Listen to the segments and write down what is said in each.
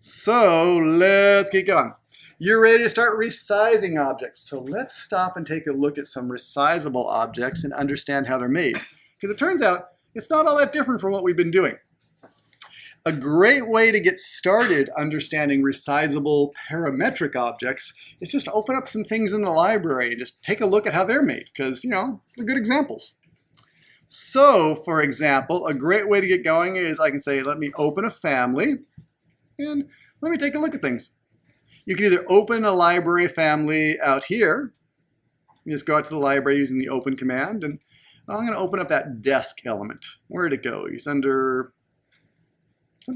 So let's get going. You're ready to start resizing objects. So let's stop and take a look at some resizable objects and understand how they're made. Because it turns out it's not all that different from what we've been doing. A great way to get started understanding resizable parametric objects is just open up some things in the library and just take a look at how they're made, because, you know, they're good examples. So, for example, a great way to get going is I can say, let me open a family and let me take a look at things. You can either open a library family out here. You just go out to the library using the open command, and I'm going to open up that desk element. Where'd it go? He's under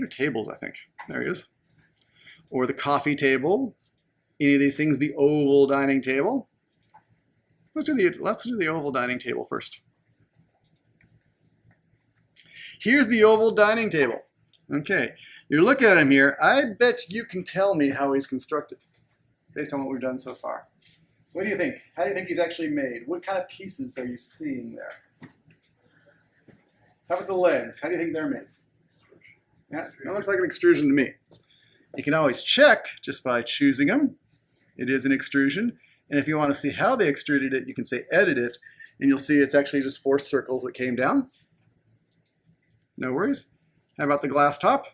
tables, I think. There he is. Or the coffee table. Any of these things, the oval dining table. Let's do the oval dining table first. Here's the oval dining table. Okay, you're looking at him here. I bet you can tell me how he's constructed based on what we've done so far. What do you think? How do you think he's actually made? What kind of pieces are you seeing there? How about the legs? How do you think they're made? Yeah, that looks like an extrusion to me. You can always check just by choosing them. It is an extrusion. And if you want to see how they extruded it, you can say edit it, and you'll see it's actually just 4 circles that came down. No worries. How about the glass top?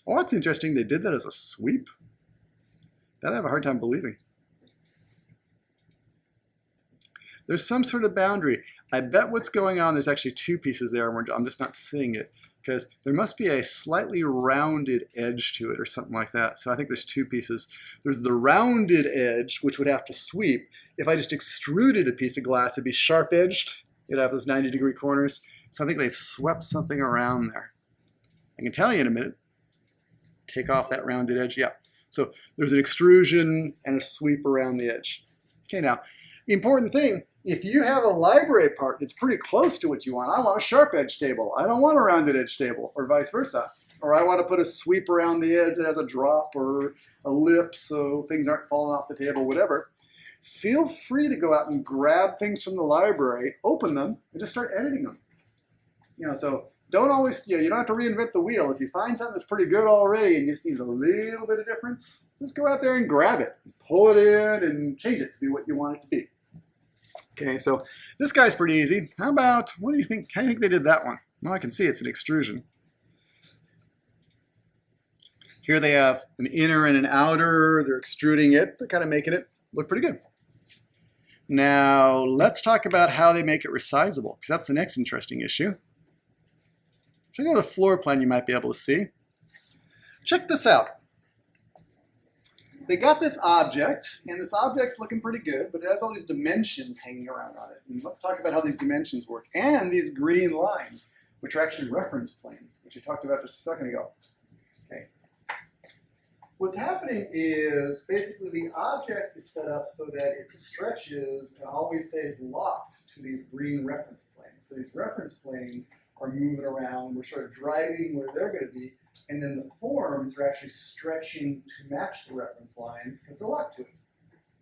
Oh, that's interesting. They did that as a sweep. That I have a hard time believing. There's some sort of boundary. I bet what's going on, there's actually 2 pieces there, and I'm just not seeing it, because there must be a slightly rounded edge to it or something like that. So I think there's 2 pieces. There's the rounded edge, which would have to sweep. If I just extruded a piece of glass, it'd be sharp-edged. It'd have those 90-degree corners. So I think they've swept something around there. I can tell you in a minute. Take off that rounded edge. Yeah. So there's an extrusion and a sweep around the edge. Okay, now, the important thing, if you have a library part that's pretty close to what you want, I want a sharp edge table. I don't want a rounded edge table, or vice versa. Or I want to put a sweep around the edge that has a drop or a lip so things aren't falling off the table, whatever. Feel free to go out and grab things from the library, open them, and just start editing them. You know, so don't always, you don't have to reinvent the wheel. If you find something that's pretty good already and you just need a little bit of difference, just go out there and grab it, pull it in, and change it to be what you want it to be. Okay, so this guy's pretty easy. How about, what do you think? How do you think they did that one? Well, I can see it's an extrusion. Here they have an inner and an outer. They're extruding it. They're kind of making it look pretty good. Now, let's talk about how they make it resizable, because that's the next interesting issue. Check out the floor plan you might be able to see. Check this out. They got this object, and this object's looking pretty good, but it has all these dimensions hanging around on it. And let's talk about how these dimensions work, and these green lines, which are actually reference planes, which we talked about just a second ago. Okay. What's happening is basically the object is set up so that it stretches and always stays locked to these green reference planes. So these reference planes are moving around. We're sort of driving where they're going to be, and then the forms are actually stretching to match the reference lines because they're locked to it.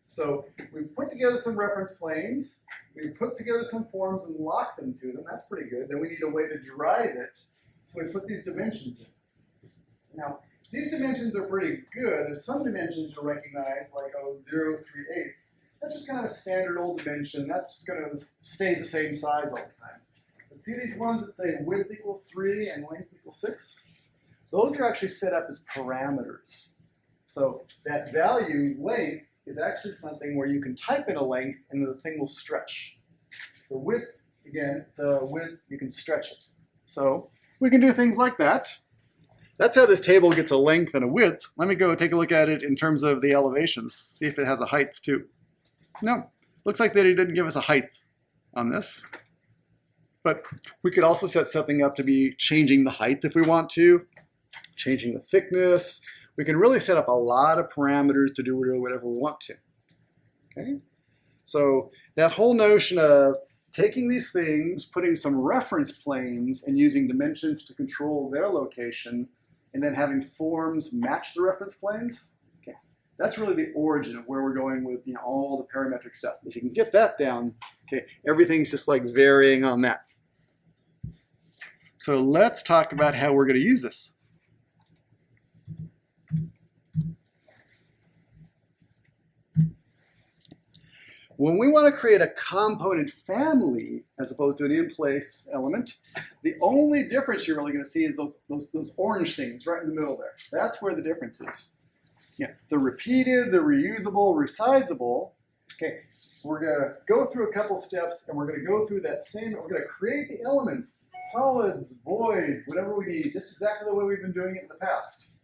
So we put together some reference planes, we put together some forms and lock them to them. That's pretty good. Then we need a way to drive it, so we put these dimensions in. Now, these dimensions are pretty good. There's some dimensions you'll recognize, like 0.038. That's just kind of a standard old dimension. That's just going to stay the same size all the time. But see these ones that say width equals 3 and length equals 6? Those are actually set up as parameters. So that value, length, is actually something where you can type in a length and the thing will stretch. The width, again, it's a width, you can stretch it. So we can do things like that. That's how this table gets a length and a width. Let me go take a look at it in terms of the elevations, see if it has a height too. No, looks like they didn't give us a height on this. But we could also set something up to be changing the height if we want to, changing the thickness. We can really set up a lot of parameters to do whatever we want to. Okay? So that whole notion of taking these things, putting some reference planes, and using dimensions to control their location, and then having forms match the reference planes, okay, that's really the origin of where we're going with all the parametric stuff. If you can get that down, okay, everything's just like varying on that. So let's talk about how we're going to use this. When we want to create a component family as opposed to an in-place element, the only difference you're really going to see is those orange things right in the middle there. That's where the difference is. Yeah, the repeated, the reusable, resizable. Okay, we're going to go through a couple steps and we're going to go through that same, we're going to create the elements, solids, voids, whatever we need, just exactly the way we've been doing it in the past.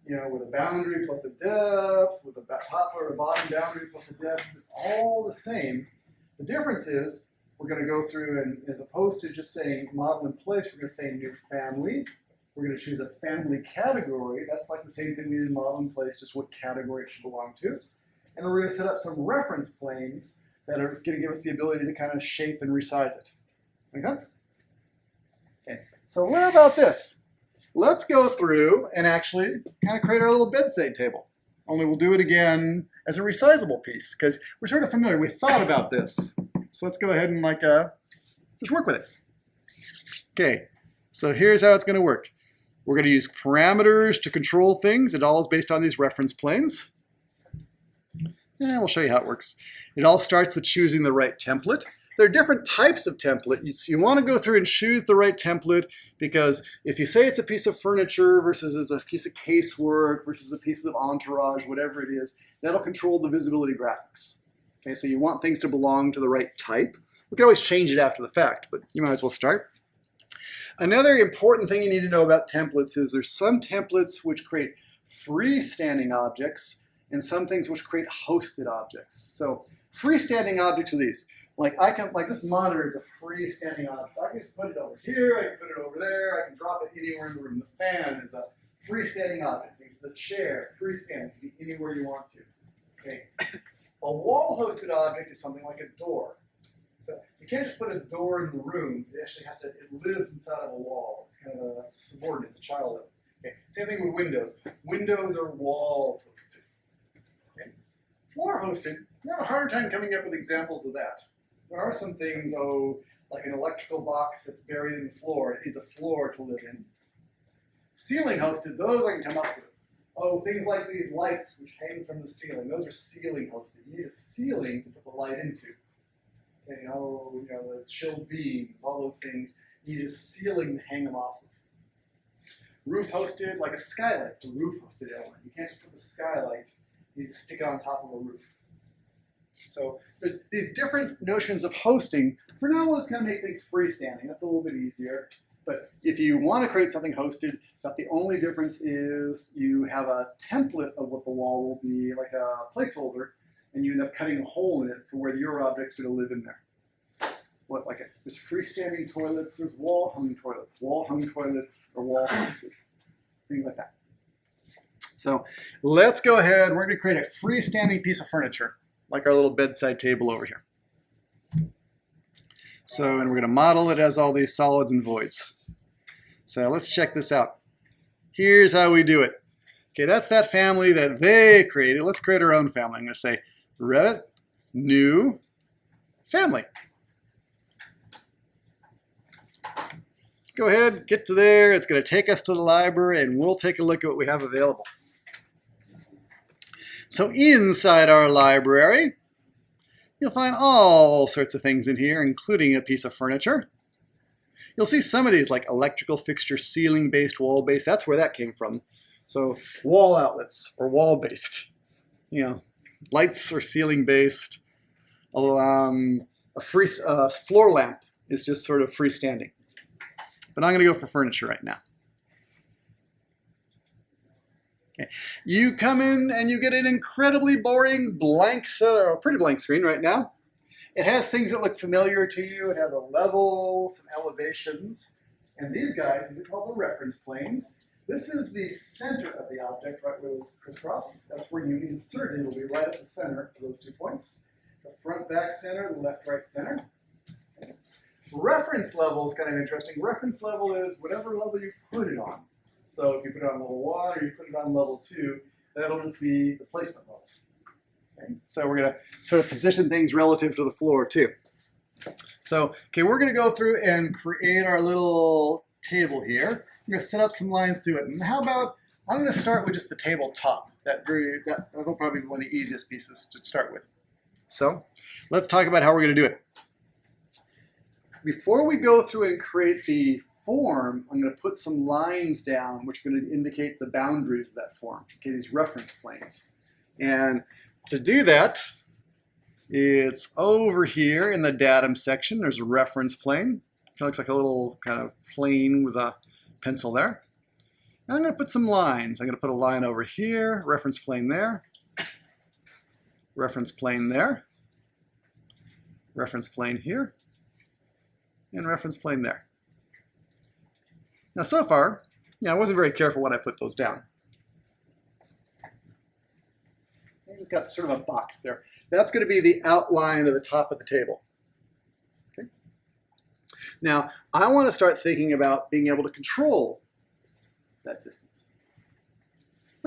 You know, with a boundary plus a depth, with a top or a bottom boundary plus a depth, it's all the same. The difference is we're going to go through and as opposed to just saying model in place, we're going to say new family. We're going to choose a family category. That's like the same thing we did in model in place, just what category it should belong to. And we're going to set up some reference planes that are going to give us the ability to kind of shape and resize it. Make sense? Okay, so what about this? Let's go through and actually kind of create our little bedside table. Only we'll do it again as a resizable piece because we're sort of familiar. We thought about this. So let's go ahead and just work with it. Okay, so here's how it's going to work. We're going to use parameters to control things. It all is based on these reference planes. And we'll show you how it works. It all starts with choosing the right template. There are different types of template. You want to go through and choose the right template because if you say it's a piece of furniture versus it's a piece of casework versus a piece of entourage, whatever it is, that'll control the visibility graphics. Okay, so you want things to belong to the right type. We can always change it after the fact, but you might as well start. Another important thing you need to know about templates is there's some templates which create freestanding objects and some things which create hosted objects. So freestanding objects are these. Like this monitor is a freestanding object. I can just put it over here, I can put it over there, I can drop it anywhere in the room. The fan is a freestanding object. The chair, freestanding, can be anywhere you want to. Okay. A wall-hosted object is something like a door. So you can't just put a door in the room. It actually has to, it lives inside of a wall. It's kind of a subordinate, it's a child of it. Okay. Same thing with windows. Windows are wall-hosted. Okay. Floor-hosted, you have a harder time coming up with examples of that. There are some things, like an electrical box that's buried in the floor. It needs a floor to live in. Ceiling hosted, those I can come up with. Things like these lights which hang from the ceiling. Those are ceiling hosted. You need a ceiling to put the light into. Okay, the chilled beams, all those things. You need a ceiling to hang them off of. Roof hosted, like a skylight. It's a roof hosted element. You can't just put the skylight. You need to stick it on top of a roof. So there's these different notions of hosting. For now, we'll just kind of make things freestanding. That's a little bit easier. But if you want to create something hosted, about the only difference is you have a template of what the wall will be, like a placeholder, and you end up cutting a hole in it for where your object's going to live in there. There's freestanding toilets, there's wall-hung toilets. Wall-hung toilets are wall-hosted. Things like that. So let's go ahead. We're going to create a freestanding piece of furniture, like our little bedside table over here. So, and we're going to model it as all these solids and voids. So let's check this out. Here's how we do it. Okay, that's that family that they created. Let's create our own family. I'm going to say Revit, new family. Go ahead, get to there. It's going to take us to the library, and we'll take a look at what we have available. So inside our library, you'll find all sorts of things in here, including a piece of furniture. You'll see some of these like electrical fixture, ceiling-based, wall-based. That's where that came from. So wall outlets or wall-based. Lights or ceiling-based. A floor lamp is just sort of freestanding. But I'm going to go for furniture right now. Okay. You come in and you get an incredibly boring blank, or a pretty blank screen right now. It has things that look familiar to you. It has a level, some elevations. And these guys, these are called the reference planes. This is the center of the object, right where those crisscross. That's where you insert it. It will be right at the center of those 2 points. The front, back center, the left, right center. Reference level is kind of interesting. Reference level is whatever level you put it on. So if you put it on level 1 or you put it on level 2, that'll just be the placement level. Okay? So we're going to sort of position things relative to the floor too. So, okay, we're going to go through and create our little table here. I'm going to set up some lines to it. And how about, I'm going to start with just the tabletop. That'll probably be one of the easiest pieces to start with. So let's talk about how we're going to do it. Before we go through and create the form, I'm going to put some lines down which are going to indicate the boundaries of that form, okay, these reference planes. And to do that, it's over here in the datum section. There's a reference plane. It looks like a little kind of plane with a pencil there. And I'm going to put some lines. I'm going to put a line over here, reference plane there, reference plane there, reference plane here, and reference plane there. Now so far, I wasn't very careful when I put those down. I just got sort of a box there. That's going to be the outline of the top of the table. Okay. Now, I want to start thinking about being able to control that distance.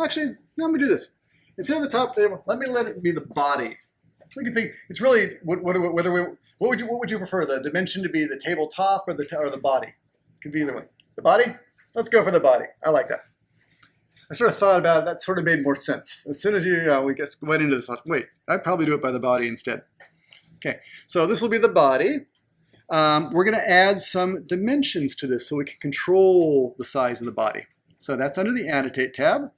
Actually, now let me do this. Instead of the top of the table, let it be the body. We can think it's really what would you prefer, the dimension to be the tabletop or the body? It could be either way. The body? Let's go for the body. I like that. I sort of thought about it. That sort of made more sense. As soon as we went into this, wait, I'd probably do it by the body instead. Okay, so this will be the body. We're going to add some dimensions to this so we can control the size of the body. So that's under the Annotate tab.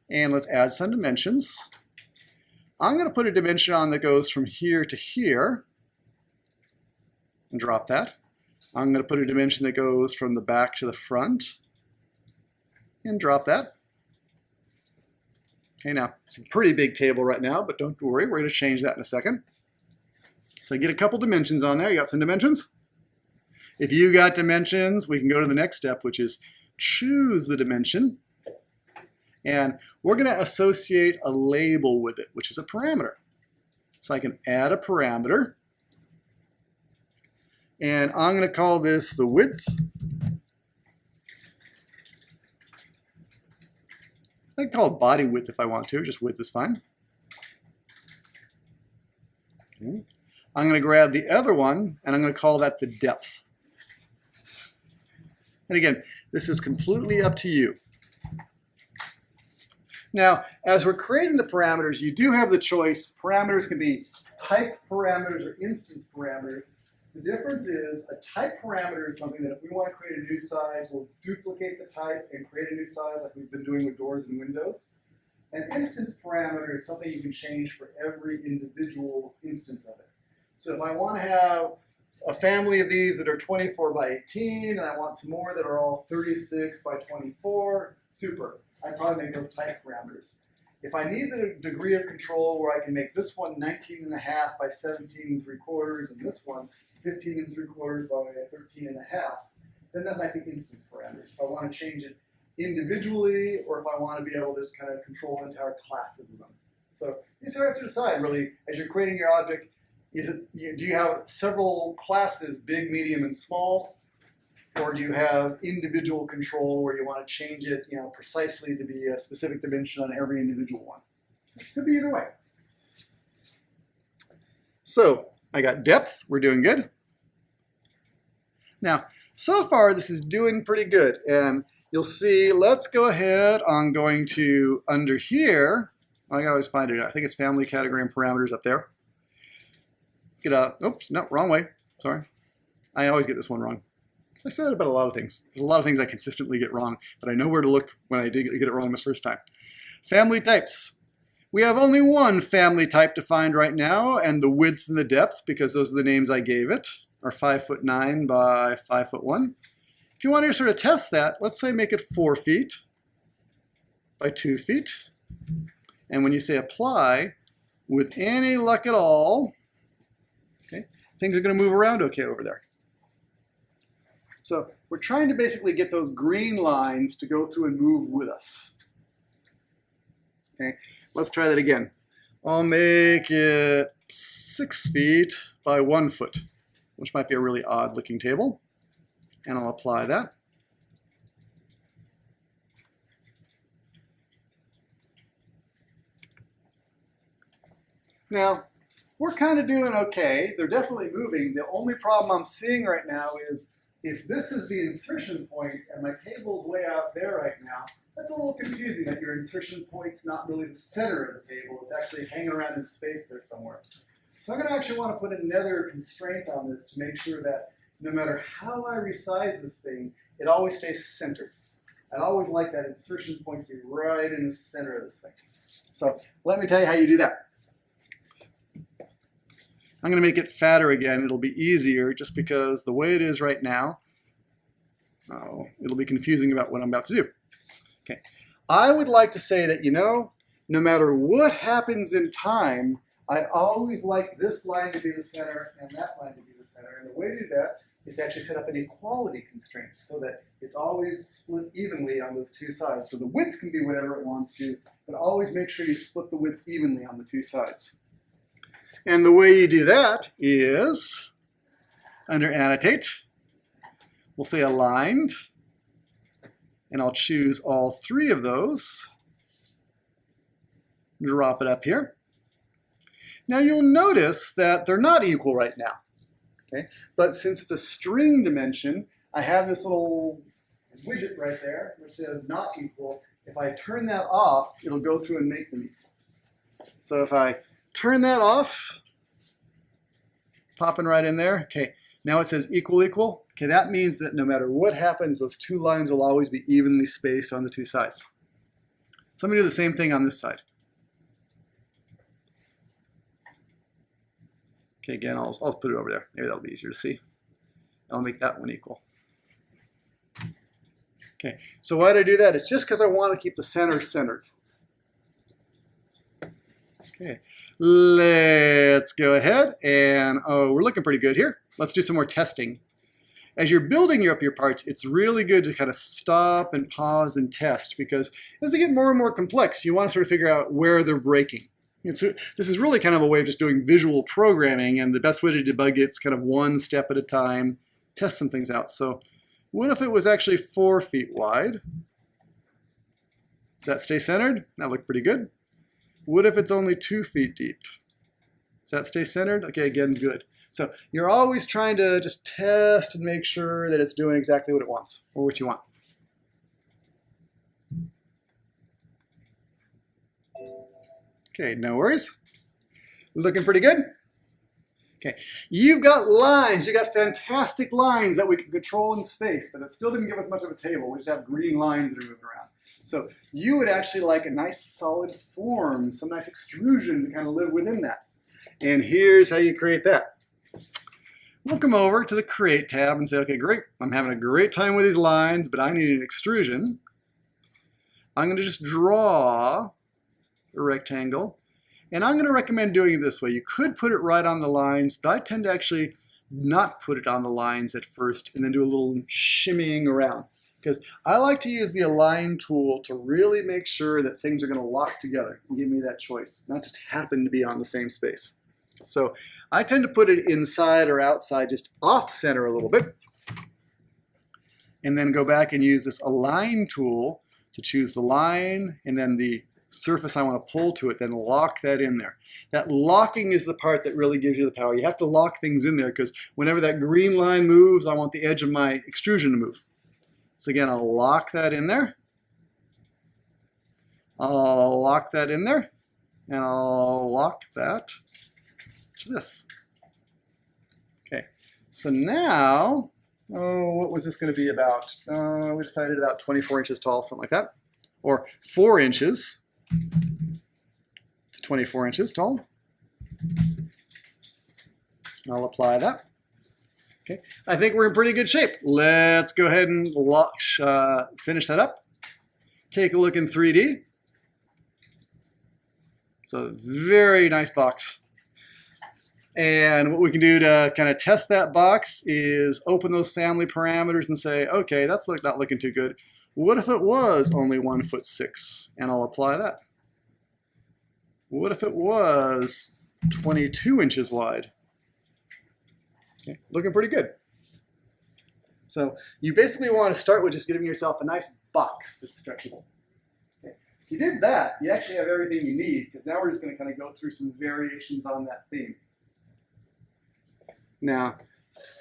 And let's add some dimensions. I'm going to put a dimension on that goes from here to here and drop that. I'm going to put a dimension that goes from the back to the front and drop that. Okay, now it's a pretty big table right now, but don't worry, we're going to change that in a second. So get a couple dimensions on there. You got some dimensions? If you got dimensions, we can go to the next step, which is choose the dimension. And we're going to associate a label with it, which is a parameter. So I can add a parameter. And I'm going to call this the width. I can call it body width if I want to. Just width is fine. Okay. I'm going to grab the other one, and I'm going to call that the depth. And again, this is completely up to you. Now, as we're creating the parameters, you do have the choice. Parameters can be type parameters or instance parameters. The difference is a type parameter is something that if we want to create a new size, we'll duplicate the type and create a new size like we've been doing with doors and windows. An instance parameter is something you can change for every individual instance of it. So if I want to have a family of these that are 24 by 18, and I want some more that are all 36 by 24, super. I'd probably make those type parameters. If I need the degree of control where I can make this one 19.5 by 17.75 and this one 15.75 by 13.5, then that might be instance parameters. If I want to change it individually, or if I want to be able to just kind of control entire classes of them. So you sort of have to decide really, as you're creating your object, do you have several classes, big, medium, and small? Or do you have individual control where you want to change it, precisely to be a specific dimension on every individual one? It could be either way. So I got depth. We're doing good. Now, so far this is doing pretty good, and you'll see. Let's go ahead. I'm going to under here. I always find it. I think it's family category and parameters up there. Get a. Oops, no, wrong way. Sorry. I always get this one wrong. I say that about a lot of things. There's a lot of things I consistently get wrong, but I know where to look when I did get it wrong the first time. Family types. We have only one family type defined right now, and the width and the depth, because those are the names I gave it, are 5'9" by 5'1". If you want to sort of test that, let's say make it 4 feet by 2 feet. And when you say apply, with any luck at all, okay, things are going to move around okay over there. So we're trying to basically get those green lines to go through and move with us. Okay, let's try that again. I'll make it 6 feet by 1 foot, which might be a really odd looking table. And I'll apply that. Now, we're kind of doing okay. They're definitely moving. The only problem I'm seeing right now is if this is the insertion point and my table's way out there right now, that's a little confusing that your insertion point's not really the center of the table. It's actually hanging around in space there somewhere. So I'm going to actually want to put another constraint on this to make sure that no matter how I resize this thing, it always stays centered. I'd always like that insertion point to be right in the center of this thing. So let me tell you how you do that. I'm going to make it fatter again. It'll be easier just because the way it is right now, it'll be confusing about what I'm about to do. Okay. I would like to say that, no matter what happens in time, I always like this line to be the center and that line to be the center. And the way to do that is to actually set up an equality constraint so that it's always split evenly on those two sides. So the width can be whatever it wants to, but always make sure you split the width evenly on the two sides. And the way you do that is under Annotate, we'll say aligned, and I'll choose all three of those, drop it up here. Now you'll notice that they're not equal right now, okay? But since it's a string dimension, I have this little widget right there which says not equal. If I turn that off, it'll go through and make them equal. So if I turn that off, popping right in there, okay, now it says equal, equal. Okay, that means that no matter what happens, those two lines will always be evenly spaced on the two sides. So let me do the same thing on this side. Okay, again, I'll put it over there. Maybe that'll be easier to see. I'll make that one equal. Okay, so why did I do that? It's just because I want to keep the center centered. Okay, let's go ahead and, we're looking pretty good here. Let's do some more testing. As you're building up your parts, it's really good to kind of stop and pause and test because as they get more and more complex, you want to sort of figure out where they're breaking. This is really kind of a way of just doing visual programming, and the best way to debug it is kind of one step at a time, test some things out. So what if it was actually 4 feet wide? Does that stay centered? That looked pretty good. What if it's only 2 feet deep? Does that stay centered? Okay, again, good. So you're always trying to just test and make sure that it's doing exactly what it wants or what you want. Okay, no worries. Looking pretty good. Okay, you've got lines. You got fantastic lines that we can control in space, but it still didn't give us much of a table. We just have green lines that are moving around. So you would actually like a nice solid form, some nice extrusion to kind of live within that. And here's how you create that. We'll come over to the Create tab and say, okay, great. I'm having a great time with these lines, but I need an extrusion. I'm going to just draw a rectangle, and I'm going to recommend doing it this way. You could put it right on the lines, but I tend to actually not put it on the lines at first and then do a little shimmying around because I like to use the Align tool to really make sure that things are going to lock together and give me that choice, not just happen to be on the same space. So I tend to put it inside or outside, just off center a little bit, and then go back and use this Align tool to choose the line and then the surface I want to pull to it, then lock that in there. That locking is the part that really gives you the power. You have to lock things in there because whenever that green line moves, I want the edge of my extrusion to move. So again, I'll lock that in there. I'll lock that in there, and I'll lock that to this. Okay, so now, what was this going to be about? We decided about 24 inches tall, something like that, or 4 inches to 24 inches tall. I'll apply that. Okay, I think we're in pretty good shape. Let's go ahead and finish that up. Take a look in 3D. It's a very nice box. And what we can do to kind of test that box is open those family parameters and say, okay, that's not looking too good. What if it was only 1'6"? And I'll apply that. What if it was 22 inches wide? Okay, looking pretty good. So you basically want to start with just giving yourself a nice box that's stretchable. Okay. If you did that, you actually have everything you need, because now we're just going to kind of go through some variations on that theme. Now,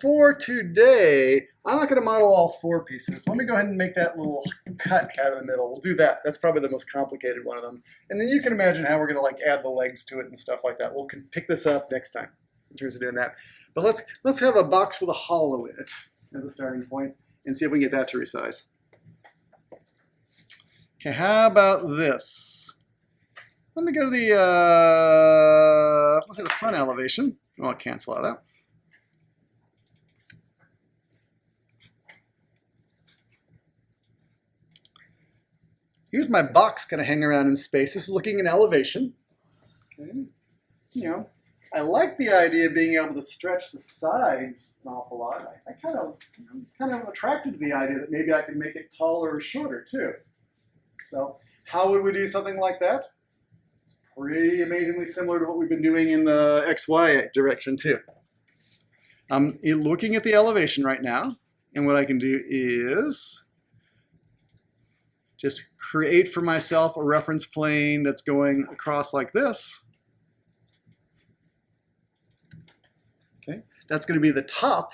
for today, I'm not going to model all 4 pieces. Let me go ahead and make that little cut out of the middle. We'll do that. That's probably the most complicated one of them. And then you can imagine how we're going to like add the legs to it and stuff like that. We'll pick this up next time in terms of doing that. But let's have a box with a hollow in it as a starting point and see if we can get that to resize. Okay, how about this? Let me go to the let's say the front elevation. Oh, I'll cancel that out. Here's my box kind of hanging around in space. This is looking in elevation. Okay. You know, I like the idea of being able to stretch the sides an awful lot. I kind of attracted to the idea that maybe I could make it taller or shorter too. So how would we do something like that? Pretty amazingly similar to what we've been doing in the XY direction too. I'm looking at the elevation right now, and what I can do is just create for myself a reference plane that's going across like this. Okay, that's going to be the top,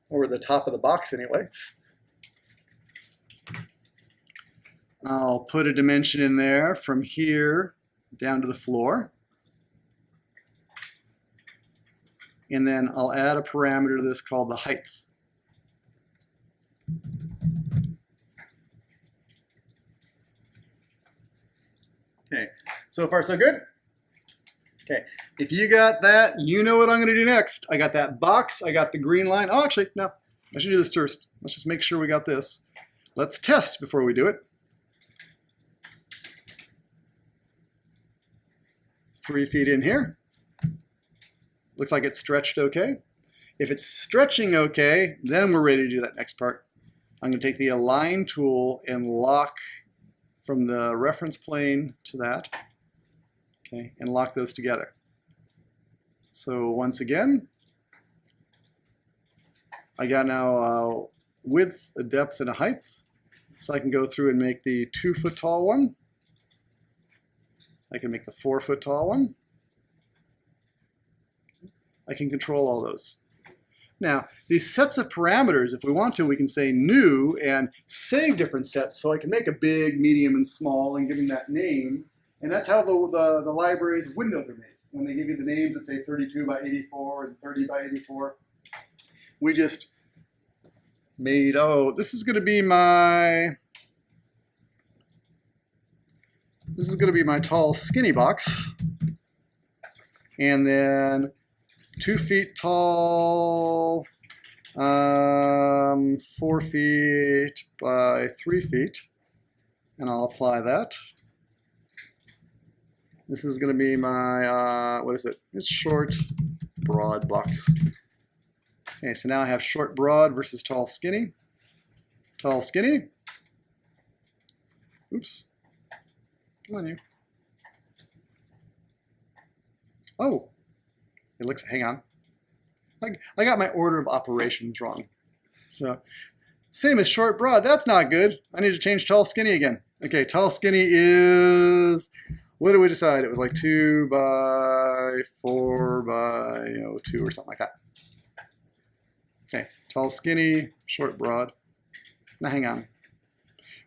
or the top of the box anyway. I'll put a dimension in there from here down to the floor. And then I'll add a parameter to this called the height. Okay, so far so good? Okay, if you got that, you know what I'm going to do next. I got that box, I got the green line. Oh, actually, no, I should do this first. Let's just make sure we got this. Let's test before we do it. 3 feet in here. Looks like it's stretched okay. If it's stretching okay, then we're ready to do that next part. I'm going to take the Align tool and lock from the reference plane to that, okay, and lock those together. So once again, I got now a width, a depth, and a height. So I can go through and make the 2 foot tall one. I can make the 4 foot tall one. I can control all those. Now, these sets of parameters, if we want to, we can say new and save different sets. So I can make a big, medium, and small and give them that name. And that's how the libraries of Windows are made. When they give you the names that say 32 by 84 and 30 by 84, we just made, oh, this is going to be my tall, skinny box. And then 2 feet tall, 4 feet by 3 feet, and I'll apply that. This is going to be my, what is it? It's short, broad box. Okay, so now I have short, broad versus tall, skinny. Tall, skinny. Oops. Come on, you. Oh. It looks, hang on. I got my order of operations wrong. So, same as short, broad. That's not good. I need to change tall, skinny again. Okay, tall, skinny is, what did we decide? It was like 2 by 4 by 2 or something like that. Okay, tall, skinny, short, broad. Now hang on.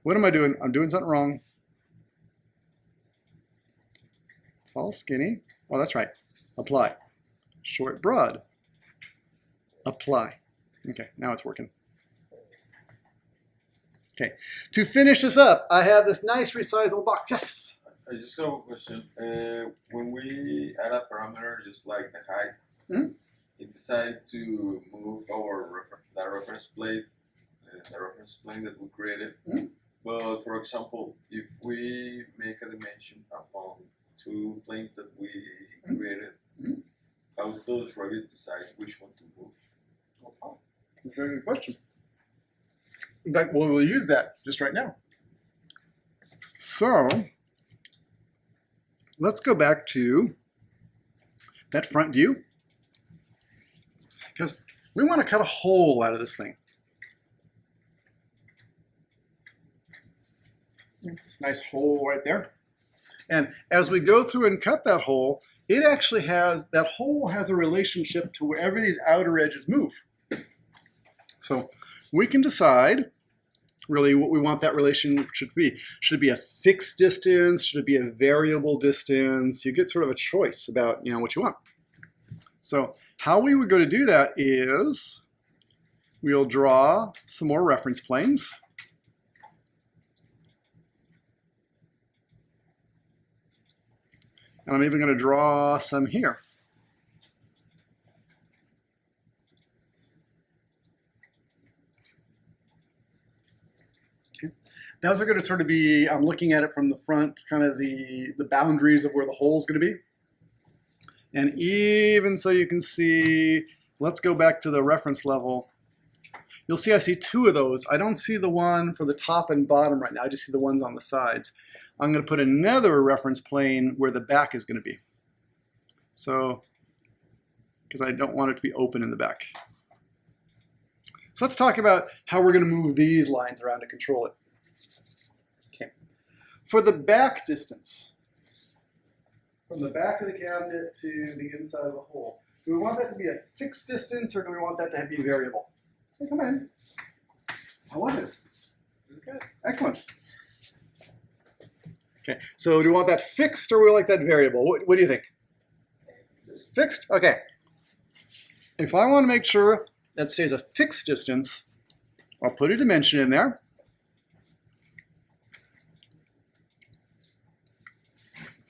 What am I doing? I'm doing something wrong. Tall, skinny. Oh, that's right. Apply. Short, broad. Apply. Okay, now it's working. Okay, to finish this up, I have this nice resizable box. Yes? I just have a question. When we add a parameter, just like the height, it decided to move our reference plane that we created. But for example, if we make a dimension upon 2 planes that we created, how does Revit decide which one to move? Oh, that's a very good question. In fact, we'll use that just right now. So, let's go back to that front view, because we want to cut a hole out of this thing. This nice hole right there. And as we go through and cut that hole, it actually has, that hole has a relationship to wherever these outer edges move. So we can decide really what we want that relation should be. Should it be a fixed distance? Should it be a variable distance? You get sort of a choice about what you want. So how we would go to do that is we'll draw some more reference planes. And I'm even going to draw some here. Those are going to sort of be, I'm looking at it from the front, kind of the boundaries of where the hole is going to be. And even so you can see, let's go back to the reference level. You'll see I see two of those. I don't see the one for the top and bottom right now. I just see the ones on the sides. I'm going to put another reference plane where the back is going to be. So, because I don't want it to be open in the back. So let's talk about how we're going to move these lines around to control it. Okay. For the back distance, from the back of the cabinet to the inside of the hole, do we want that to be a fixed distance or do we want that to be variable? Hey, come in. How was it? It was good. Excellent. Okay, so do we want that fixed or do we like that variable? What do you think? Fixed? Okay. If I want to make sure that stays a fixed distance, I'll put a dimension in there.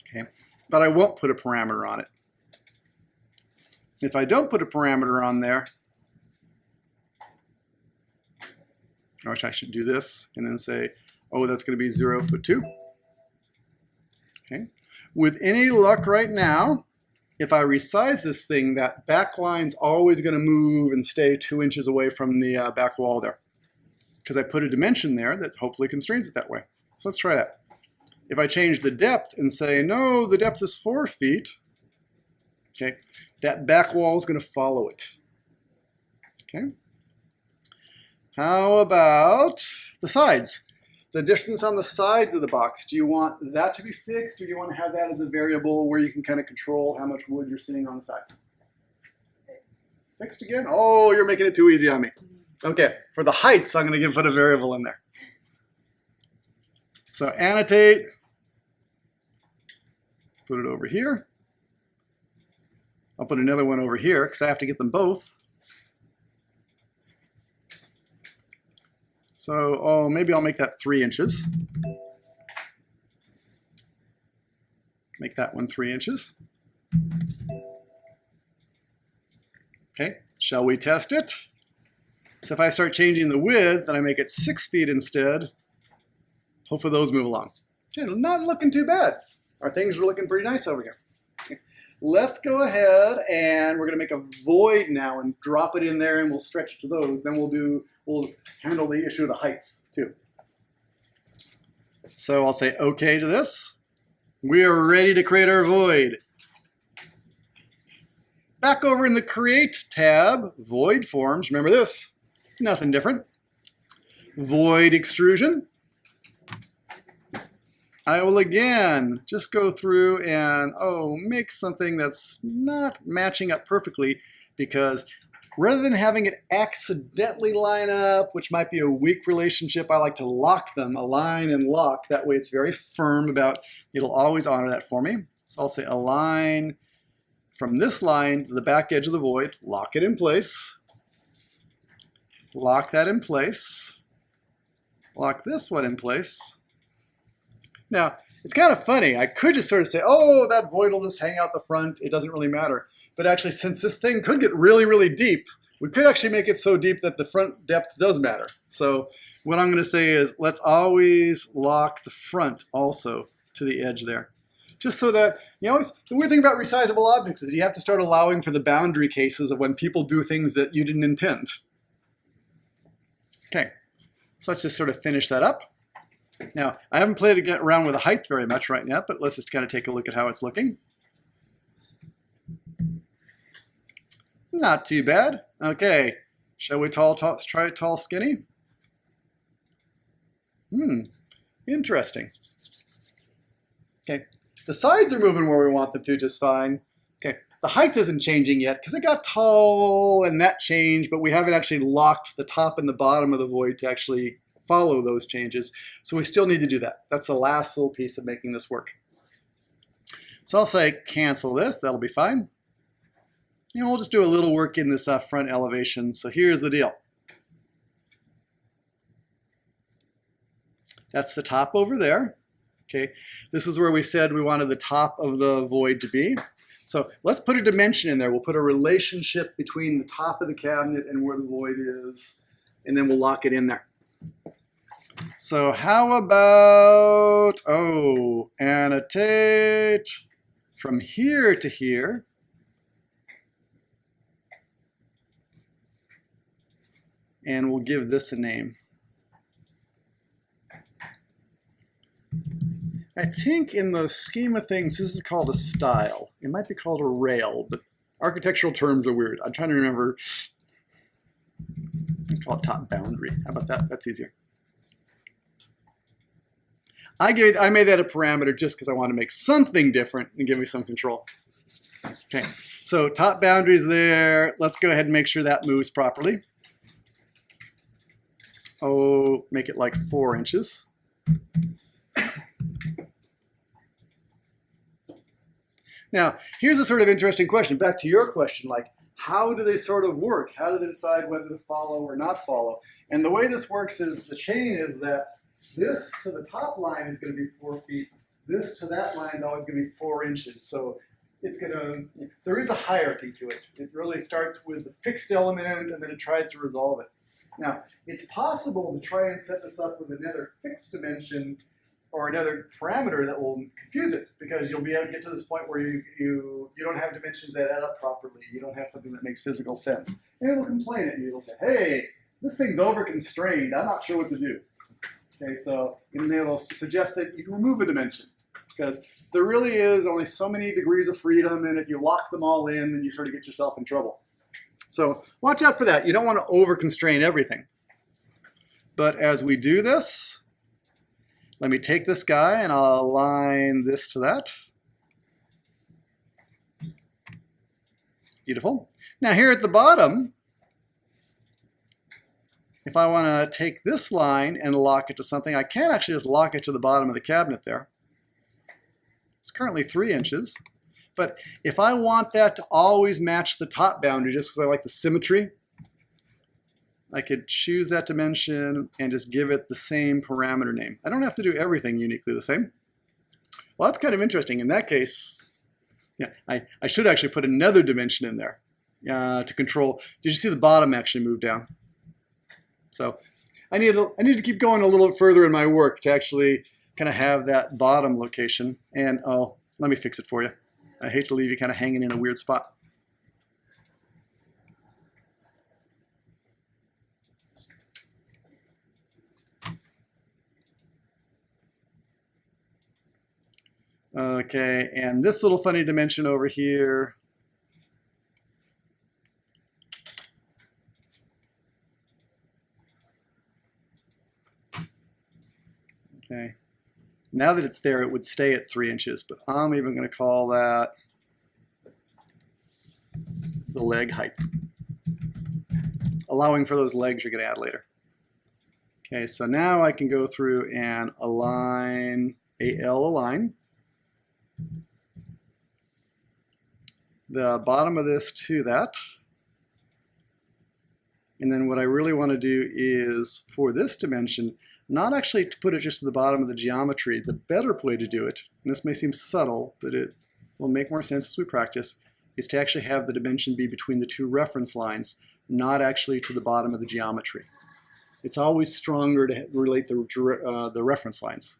Okay, but I won't put a parameter on it. If I don't put a parameter on there, I wish I should do this and then say, oh, that's going to be 0 foot 2. Okay. With any luck right now, if I resize this thing, that back line's always going to move and stay 2 inches away from the back wall there. Because I put a dimension there that hopefully constrains it that way. So let's try that. If I change the depth and say, no, the depth is 4 feet, okay, that back wall is going to follow it. Okay. How about the sides? The distance on the sides of the box, do you want that to be fixed or do you want to have that as a variable where you can kind of control how much wood you're seeing on the sides? Fixed again? Oh, you're making it too easy on me. Okay, for the heights, I'm going to put a variable in there. So annotate, put it over here. I'll put another one over here because I have to get them both. So, oh, maybe I'll make that 3 inches. Make that one 3 inches. Okay, shall we test it? So if I start changing the width and I make it 6 feet instead, hopefully those move along. Okay, not looking too bad. Our things are looking pretty nice over here. Okay. Let's go ahead and we're going to make a void now and drop it in there and we'll stretch to those. Then we'll handle the issue of the heights too. So I'll say OK to this. We are ready to create our void. Back over in the Create tab, Void Forms. Remember this? Nothing different. Void Extrusion. I will again just go through and, make something that's not matching up perfectly because rather than having it accidentally line up, which might be a weak relationship, I like to lock them, align and lock. That way it's very firm about, it'll always honor that for me. So I'll say align from this line to the back edge of the void, lock it in place, lock that in place, lock this one in place. Now, it's kind of funny. I could just sort of say, oh, that void will just hang out the front. It doesn't really matter. But actually, since this thing could get really, really deep, we could actually make it so deep that the front depth does matter. So what I'm going to say is let's always lock the front also to the edge there. Just so that, the weird thing about resizable objects is you have to start allowing for the boundary cases of when people do things that you didn't intend. Okay, so let's just sort of finish that up. Now, I haven't played around with the height very much right now, but let's just kind of take a look at how it's looking. Not too bad. Okay, shall we try tall, skinny? Interesting. Okay, the sides are moving where we want them to just fine. Okay, the height isn't changing yet because it got tall and that changed, but we haven't actually locked the top and the bottom of the void to actually follow those changes. So we still need to do that. That's the last little piece of making this work. So I'll say cancel this, that'll be fine. And we'll just do a little work in this front elevation. So here's the deal. That's the top over there. Okay, this is where we said we wanted the top of the void to be. So let's put a dimension in there. We'll put a relationship between the top of the cabinet and where the void is, and then we'll lock it in there. So how about, annotate from here to here. And we'll give this a name. I think in the scheme of things, this is called a style. It might be called a rail, but architectural terms are weird. I'm trying to remember. Let's call it top boundary. How about that? That's easier. I made that a parameter just because I want to make something different and give me some control. Okay, so top boundary is there. Let's go ahead and make sure that moves properly. Oh, make it like 4 inches. Now, here's a sort of interesting question. Back to your question, like, how do they sort of work? How do they decide whether to follow or not follow? And the way this works is the chain is that this to the top line is going to be 4 feet. This to that line is always going to be 4 inches. So it's going to, there is a hierarchy to it. It really starts with the fixed element and then it tries to resolve it. Now, it's possible to try and set this up with another fixed dimension or another parameter that will confuse it, because you'll be able to get to this point where you don't have dimensions that add up properly. You don't have something that makes physical sense. And it'll complain at you. It'll say, hey, this thing's over-constrained. I'm not sure what to do. Okay, so and it'll suggest that you can remove a dimension, because there really is only so many degrees of freedom, and if you lock them all in, then you sort of get yourself in trouble. So watch out for that. You don't want to over-constrain everything. But as we do this, let me take this guy and I'll align this to that. Beautiful. Now here at the bottom, if I want to take this line and lock it to something, I can actually just lock it to the bottom of the cabinet there. It's currently 3 inches. But if I want that to always match the top boundary, just because I like the symmetry, I could choose that dimension and just give it the same parameter name. I don't have to do everything uniquely the same. Well, that's kind of interesting. In that case, yeah, I should actually put another dimension in there to control. Did you see the bottom actually move down? So I need to keep going a little bit further in my work to actually kind of have that bottom location. And oh, let me fix it for you. I hate to leave you kind of hanging in a weird spot. Okay, and this little funny dimension over here. Okay, now that it's there, it would stay at 3 inches, but I'm even going to call that the leg height, allowing for those legs you're going to add later. Okay, so now I can go through and align, align the bottom of this to that. And then what I really want to do is, for this dimension, not actually to put it just to the bottom of the geometry. The better way to do it, and this may seem subtle, but it will make more sense as we practice, is to actually have the dimension be between the 2 reference lines, not actually to the bottom of the geometry. It's always stronger to relate the reference lines.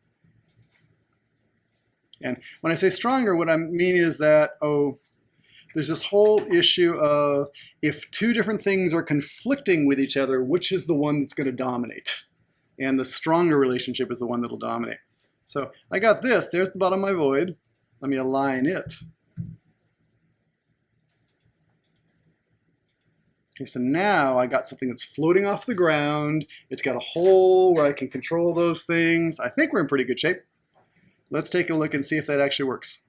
And when I say stronger, what I mean is that, there's this whole issue of if 2 different things are conflicting with each other, which is the one that's going to dominate? And the stronger relationship is the one that will dominate. So I got this. There's the bottom of my void. Let me align it. Okay, so now I got something that's floating off the ground. It's got a hole where I can control those things. I think we're in pretty good shape. Let's take a look and see if that actually works.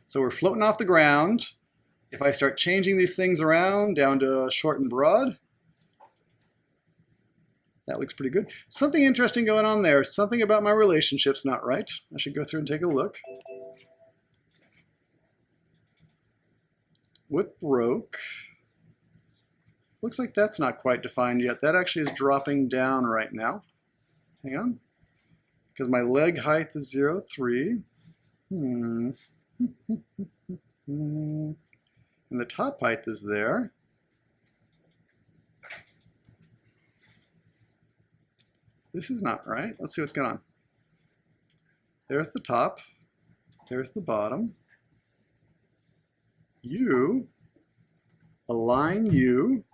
So we're floating off the ground. If I start changing these things around down to short and broad, that looks pretty good. Something interesting going on there. Something about my relationship's not right. I should go through and take a look. What broke? Looks like that's not quite defined yet. That actually is dropping down right now. Hang on. Because my leg height is 0.3. And the top height is there. This is not right. Let's see what's going on. There's the top. There's the bottom. You align you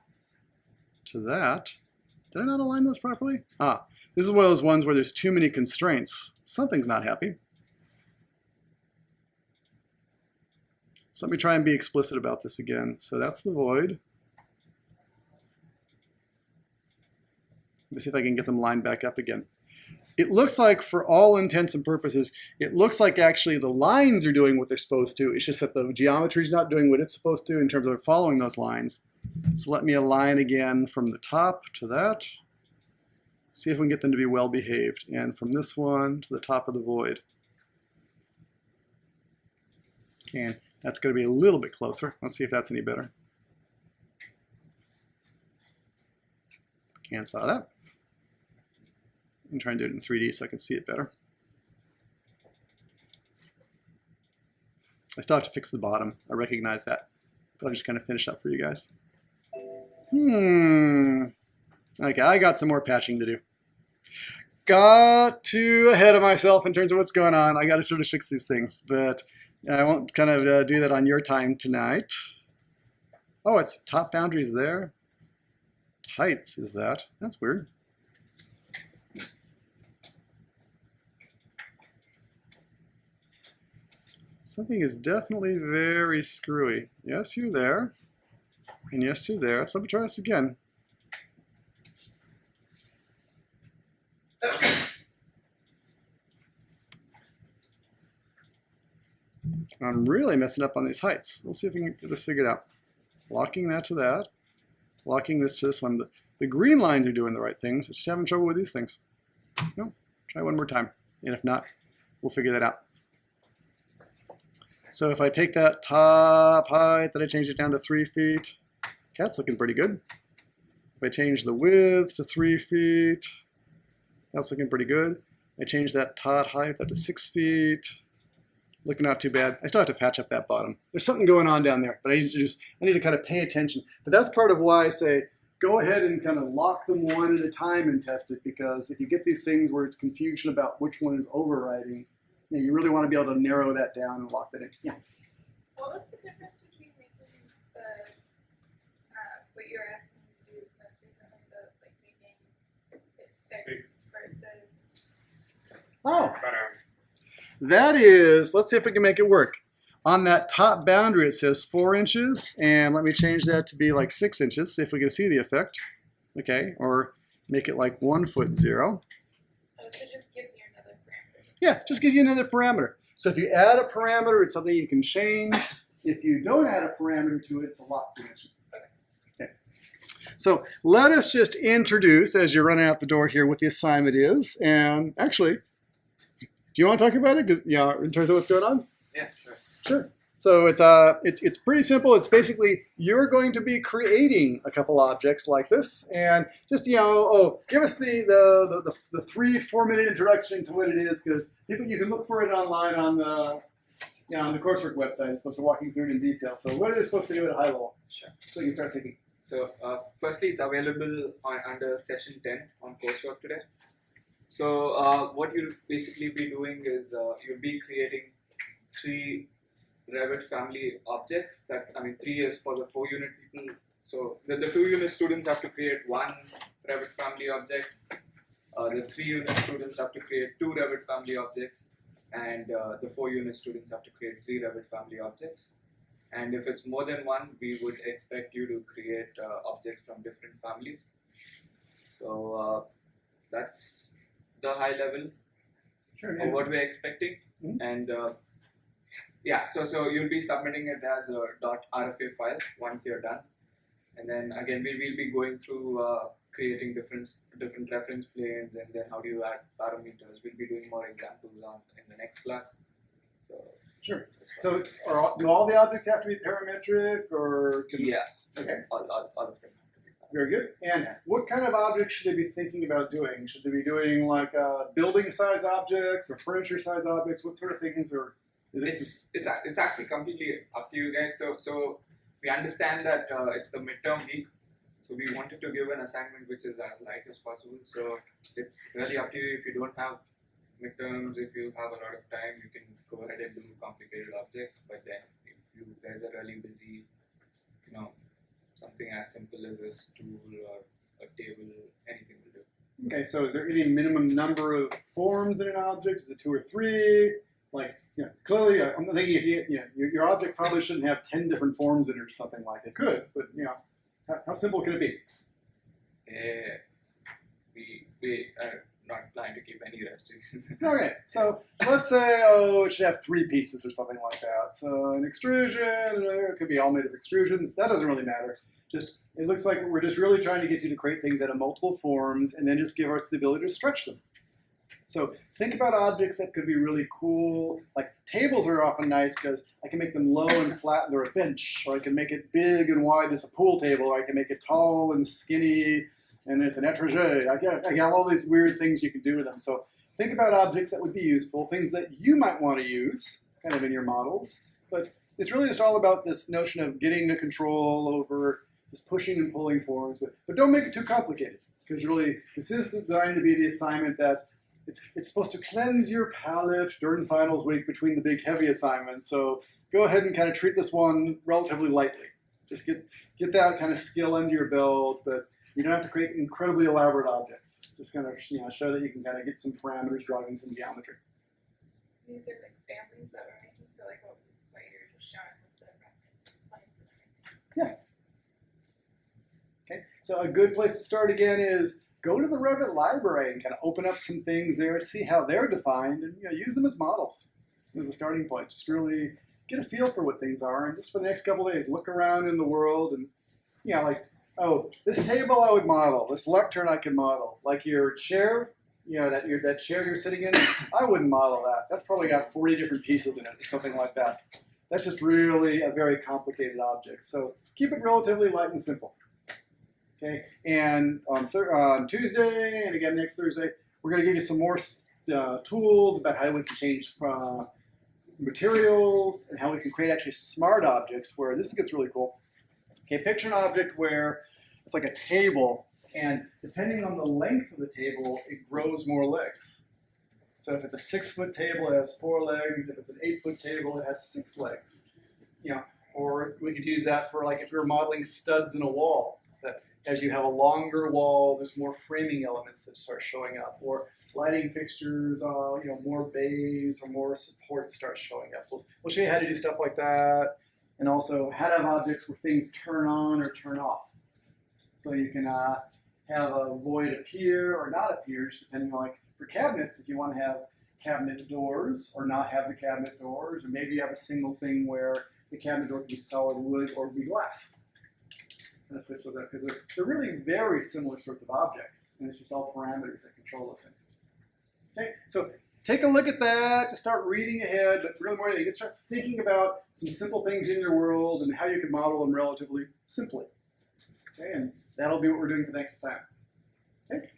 to that. Did I not align those properly? Ah, this is one of those ones where there's too many constraints. Something's not happy. So let me try and be explicit about this again. So that's the void. Let me see if I can get them lined back up again. It looks like, for all intents and purposes, it looks like actually the lines are doing what they're supposed to. It's just that the geometry is not doing what it's supposed to in terms of following those lines. So let me align again from the top to that. See if we can get them to be well behaved. And from this one to the top of the void. Okay, that's going to be a little bit closer. Let's see if that's any better. Cancel out of that. And try and do it in 3D so I can see it better. I still have to fix the bottom. I recognize that. But I'll just kind of finish up for you guys. Okay, I got some more patching to do. Got too ahead of myself in terms of what's going on. I got to sort of fix these things. But I won't kind of do that on your time tonight. Oh, it's top boundaries there. Height is that. That's weird. Something is definitely very screwy. Yes, you're there. And yes, you're there. So let me try this again. I'm really messing up on these heights. Let's see if we can get this figured out. Locking that to that. Locking this to this one. The green lines are doing the right things. I'm just having trouble with these things. No, try one more time. And if not, we'll figure that out. So if I take that top height, then I change it down to 3 feet. That's looking pretty good. If I change the width to 3 feet, that's looking pretty good. I change that top height up to 6 feet. Looking not too bad. I still have to patch up that bottom. There's something going on down there, but I need to kind of pay attention. But that's part of why I say, go ahead and kind of lock them one at a time and test it, because if you get these things where it's confusion about which one is overriding, you really want to be able to narrow that down and lock that in. Yeah. What was the difference between making the what you were asking me to do most recently, the like making it fixed versus? Oh, that is. Let's see if we can make it work. On that top boundary, it says 4 inches, and let me change that to be like 6 inches. See if we can see the effect. Okay, or make it like 1 foot 0. Oh, so it just gives you another parameter. Yeah, just gives you another parameter. So if you add a parameter, it's something you can change. If you don't add a parameter to it, it's a lock dimension. Okay. So let us just introduce, as you're running out the door here, what the assignment is. And actually, do you want to talk about it? Because in terms of what's going on? Yeah, sure. Sure. So it's pretty simple. It's basically you're going to be creating a couple objects like this, and just give us the 3-4 minute introduction to what it is, because you can look for it online on the coursework website. It's supposed to walk you through it in detail. So what are they supposed to do at a high level? Sure. So you can start thinking. So firstly, it's available under session 10 on coursework today. So what you'll basically be doing is you'll be creating 3 Revit family objects. 3 is for the 4-unit people. So the 2-unit students have to create 1 Revit family object. The 3-unit students have to create 2 Revit family objects, and the 4-unit students have to create 3 Revit family objects. And if it's more than 1, we would expect you to create objects from different families. So that's the high level of what we're expecting. And Yeah, so you'll be submitting it as a .rfa file once you're done, and then again we will be going through creating different reference planes, and then how do you add parameters. We'll be doing more examples in the next class. So Sure. So do all the objects have to be parametric, or can yeah, Okay. all of them have to be. Very good. And what kind of objects should they be thinking about doing? Should they be doing like building size objects or furniture size objects? What sort of things are? It's actually completely up to you guys. So we understand that it's the midterm week, so we wanted to give an assignment which is as light as possible. So it's really up to you. If you don't have midterms, if you have a lot of time, you can go ahead and do complicated objects. But then if you guys are really busy, something as simple as a stool or a table, anything will do. Okay, so is there any minimum number of forms in an object? Is it 2 or 3? Like, clearly, I'm thinking if your object probably shouldn't have 10 different forms in it or something like it. It could, but how simple can it be? We are not planning to keep any restrictions. Okay, so let's say, it should have 3 pieces or something like that. So an extrusion, it could be all made of extrusions. That doesn't really matter. It looks like we're just really trying to get you to create things out of multiple forms and then just give us the ability to stretch them. So think about objects that could be really cool. Like tables are often nice because I can make them low and flat and they're a bench, or I can make it big and wide, it's a pool table, or I can make it tall and skinny and it's an étranger. I got all these weird things you can do with them. So think about objects that would be useful, things that you might want to use kind of in your models. But it's really just all about this notion of getting the control over just pushing and pulling forms. But don't make it too complicated, because really this is designed to be the assignment that it's supposed to cleanse your palate during finals week between the big heavy assignments. So go ahead and kind of treat this one relatively lightly. Just get that kind of skill under your belt, but you don't have to create incredibly elaborate objects. Just kind of show that you can kind of get some parameters driving some geometry. These are like families that we're making, so like what you're just showing with the reference planes and everything. Yeah. Okay, so a good place to start again is go to the Revit library and kind of open up some things there, see how they're defined, and use them as models as a starting point. Just really get a feel for what things are, and just for the next couple of days, look around in the world and like, oh, this table I would model, this lectern I could model, like your chair, that chair you're sitting in, I wouldn't model that. That's probably got 40 different pieces in it or something like that. That's just really a very complicated object. So keep it relatively light and simple. Okay, and on Tuesday and again next Thursday, we're going to give you some more tools about how we can change materials and how we can create actually smart objects, where this gets really cool. Okay, picture an object where it's like a table, and depending on the length of the table, it grows more legs. So if it's a 6-foot table, it has 4 legs. If it's an 8-foot table, it has 6 legs. Or we could use that for like if you're modeling studs in a wall. That as you have a longer wall, there's more framing elements that start showing up, or lighting fixtures, more bays or more supports start showing up. We'll show you how to do stuff like that, and also how to have objects where things turn on or turn off. So you can have a void appear or not appear, just depending on, like for cabinets, if you want to have cabinet doors or not have the cabinet doors, or maybe you have a single thing where the cabinet door can be solid wood or be glass. And switch those out, because they're really very similar sorts of objects, and it's just all parameters that control those things. Okay, so take a look at that to start reading ahead, but really more than you can start thinking about some simple things in your world and how you can model them relatively simply. Okay, and that'll be what we're doing for the next assignment. Okay,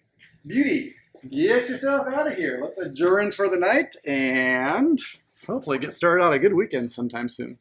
beauty. Get yourself out of here. Let's adjourn for the night and hopefully get started on a good weekend sometime soon.